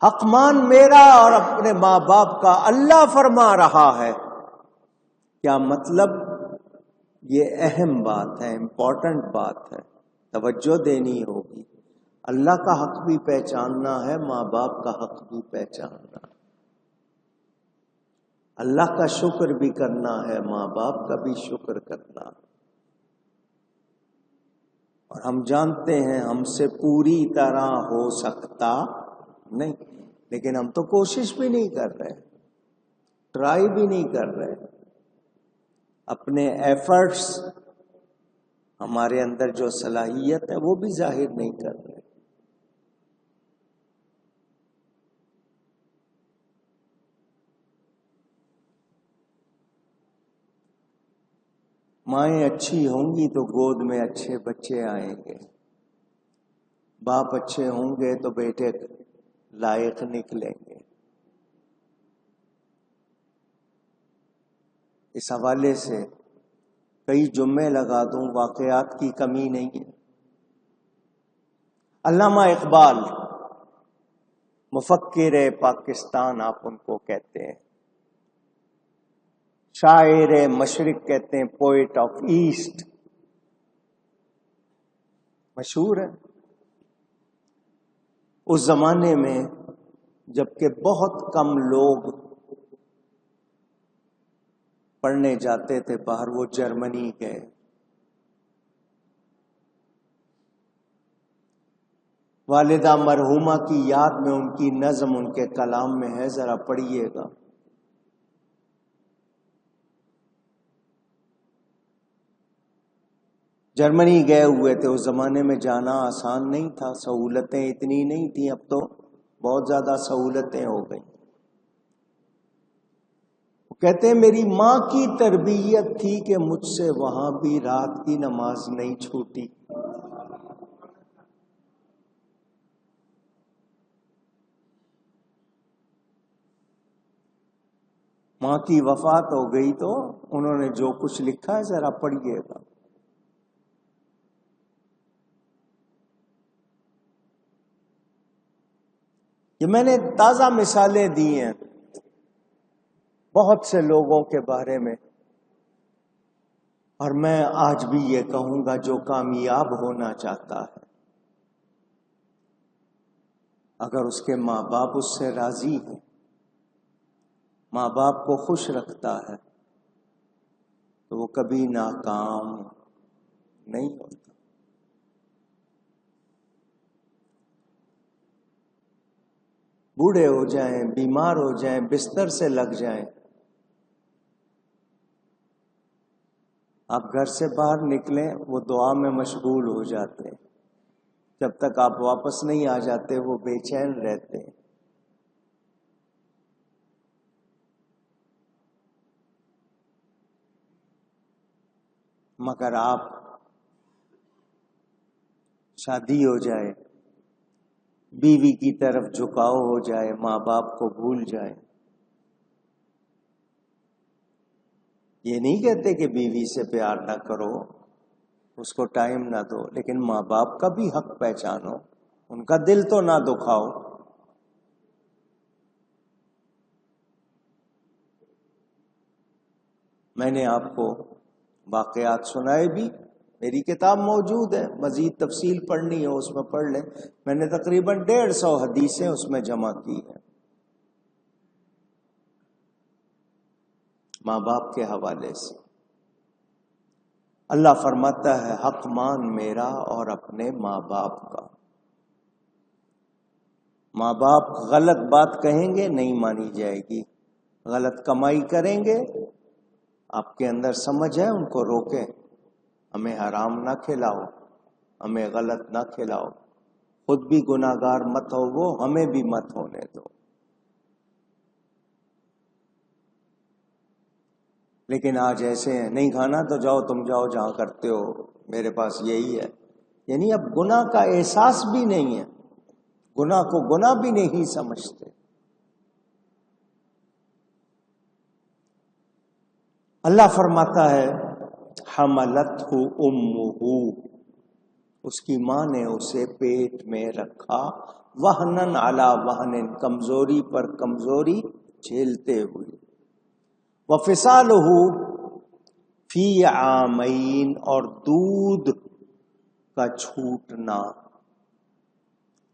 حق مان میرا اور اپنے ماں باپ کا، اللہ فرما رہا ہے۔ کیا مطلب؟ یہ اہم بات ہے، امپورٹنٹ بات ہے، توجہ دینی ہوگی۔ اللہ کا حق بھی پہچاننا ہے، ماں باپ کا حق بھی پہچاننا ہے، اللہ کا شکر بھی کرنا ہے، ماں باپ کا بھی شکر کرنا ہے۔ اور ہم جانتے ہیں ہم سے پوری طرح ہو سکتا نہیں، لیکن ہم تو کوشش بھی نہیں کر رہے، ٹرائی بھی نہیں کر رہے، اپنے ایفرٹس، ہمارے اندر جو صلاحیت ہے وہ بھی ظاہر نہیں کر رہے۔ مائیں اچھی ہوں گی تو گود میں اچھے بچے آئیں گے، باپ اچھے ہوں گے تو بیٹے لائق نکلیں گے۔ اس حوالے سے کئی جمعے لگا دوں، واقعات کی کمی نہیں ہے۔ علامہ اقبال، مفکر پاکستان آپ ان کو کہتے ہیں، شاعر مشرق کہتے ہیں، پوئٹ آف ایسٹ، مشہور ہے۔ اس زمانے میں جبکہ بہت کم لوگ پڑھنے جاتے تھے باہر، وہ جرمنی گئے۔ والدہ مرحومہ کی یاد میں ان کی نظم ان کے کلام میں ہے، ذرا پڑھیے گا۔ جرمنی گئے ہوئے تھے، اس زمانے میں جانا آسان نہیں تھا، سہولتیں اتنی نہیں تھیں، اب تو بہت زیادہ سہولتیں ہو گئیں۔ وہ کہتے ہیں میری ماں کی تربیت تھی کہ مجھ سے وہاں بھی رات کی نماز نہیں چھوٹی۔ ماں کی وفات ہو گئی تو انہوں نے جو کچھ لکھا ہے ذرا پڑھیے گا۔ یہ میں نے تازہ مثالیں دی ہیں بہت سے لوگوں کے بارے میں، اور میں آج بھی یہ کہوں گا جو کامیاب ہونا چاہتا ہے، اگر اس کے ماں باپ اس سے راضی ہیں، ماں باپ کو خوش رکھتا ہے، تو وہ کبھی ناکام نہیں ہوتا۔ بوڑھے ہو جائیں، بیمار ہو جائیں، بستر سے لگ جائیں، آپ گھر سے باہر نکلیں وہ دعا میں مشغول ہو جاتے ہیں، جب تک آپ واپس نہیں آ جاتے وہ بے چین رہتے ہیں۔ مگر آپ شادی ہو جائے، بیوی کی طرف جھکاؤ ہو جائے، ماں باپ کو بھول جائیں۔ یہ نہیں کہتے کہ بیوی سے پیار نہ کرو، اس کو ٹائم نہ دو، لیکن ماں باپ کا بھی حق پہچانو، ان کا دل تو نہ دکھاؤ۔ میں نے آپ کو واقعات سنائے بھی، میری کتاب موجود ہے، مزید تفصیل پڑھنی ہو اس میں پڑھ لیں، میں نے تقریباً 150 حدیثیں اس میں جمع کی ہیں ماں باپ کے حوالے سے۔ اللہ فرماتا ہے حق مان میرا اور اپنے ماں باپ کا۔ ماں باپ غلط بات کہیں گے نہیں مانی جائے گی، غلط کمائی کریں گے، آپ کے اندر سمجھ ہے ان کو روکیں، ہمیں حرام نہ کھلاؤ، ہمیں غلط نہ کھلاؤ، خود بھی گناہگار مت ہو وہ، ہمیں بھی مت ہونے دو۔ لیکن آج ایسے ہیں، نہیں کھانا تو جاؤ، تم جاؤ جہاں کرتے ہو، میرے پاس یہی ہے، یعنی اب گناہ کا احساس بھی نہیں ہے، گناہ کو گناہ بھی نہیں سمجھتے۔ اللہ فرماتا ہے حملتہ امہ، اس کی ماں نے اسے پیٹ میں رکھا، وہنن علی وہنن، کمزوری پر کمزوری جھیلتے ہوئے، وفصالہ فی عامین، اور دودھ کا چھوٹنا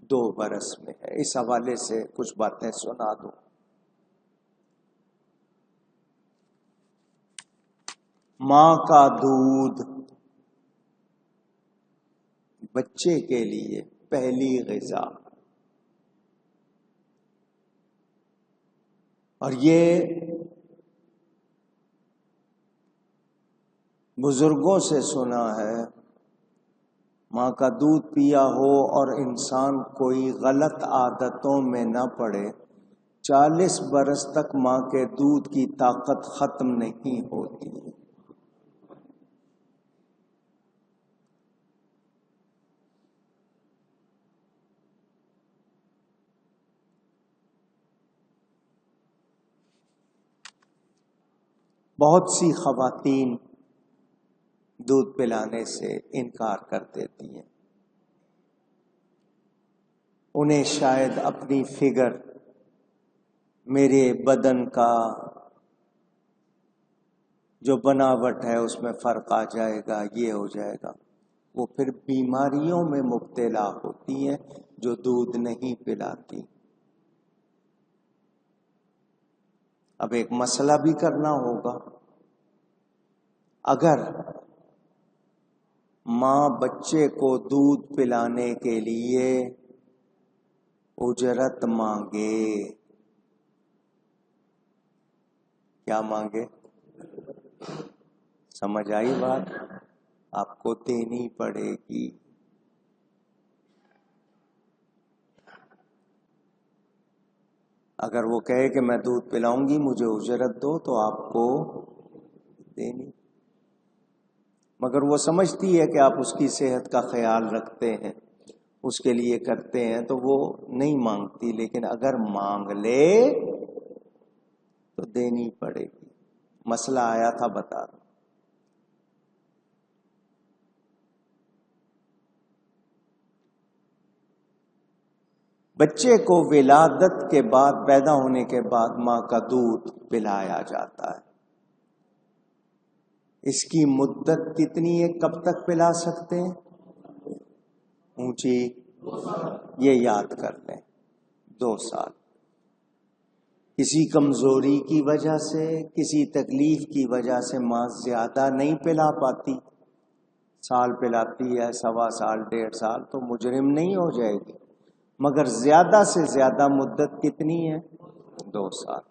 2 برس میں ہے۔ اس حوالے سے کچھ باتیں سنا دوں۔ ماں کا دودھ بچے کے لیے پہلی غذا، اور یہ بزرگوں سے سنا ہے، ماں کا دودھ پیا ہو اور انسان کوئی غلط عادتوں میں نہ پڑے، 40 برس تک ماں کے دودھ کی طاقت ختم نہیں ہوتی۔ بہت سی خواتین دودھ پلانے سے انکار کر دیتی ہیں، انہیں شاید اپنی فگر، میرے بدن کا جو بناوٹ ہے اس میں فرق آ جائے گا، یہ ہو جائے گا، وہ پھر بیماریوں میں مبتلا ہوتی ہیں جو دودھ نہیں پلاتی۔ اب ایک مسئلہ بھی کرنا ہوگا، اگر ماں بچے کو دودھ پلانے کے لیے اجرت مانگے، کیا مانگے؟ سمجھ آئی بات؟ آپ کو دینی پڑے گی۔ اگر وہ کہے کہ میں دودھ پلاؤں گی مجھے اجرت دو، تو آپ کو دینی، مگر وہ سمجھتی ہے کہ آپ اس کی صحت کا خیال رکھتے ہیں، اس کے لیے کرتے ہیں، تو وہ نہیں مانگتی، لیکن اگر مانگ لے تو دینی پڑے گی۔ مسئلہ آیا تھا، بتا دو۔ بچے کو ولادت کے بعد، پیدا ہونے کے بعد ماں کا دودھ پلایا جاتا ہے۔ اس کی مدت کتنی ہے؟ کب تک پلا سکتے ہیں؟ اونچی، یہ یاد کر لیں، 2 سال۔ کسی کمزوری کی وجہ سے، کسی تکلیف کی وجہ سے ماں زیادہ نہیں پلا پاتی، سال پلاتی ہے، 1.25 سال، 1.5 سال، تو مجرم نہیں ہو جائے گی، مگر زیادہ سے زیادہ مدت کتنی ہے؟ 2 سال۔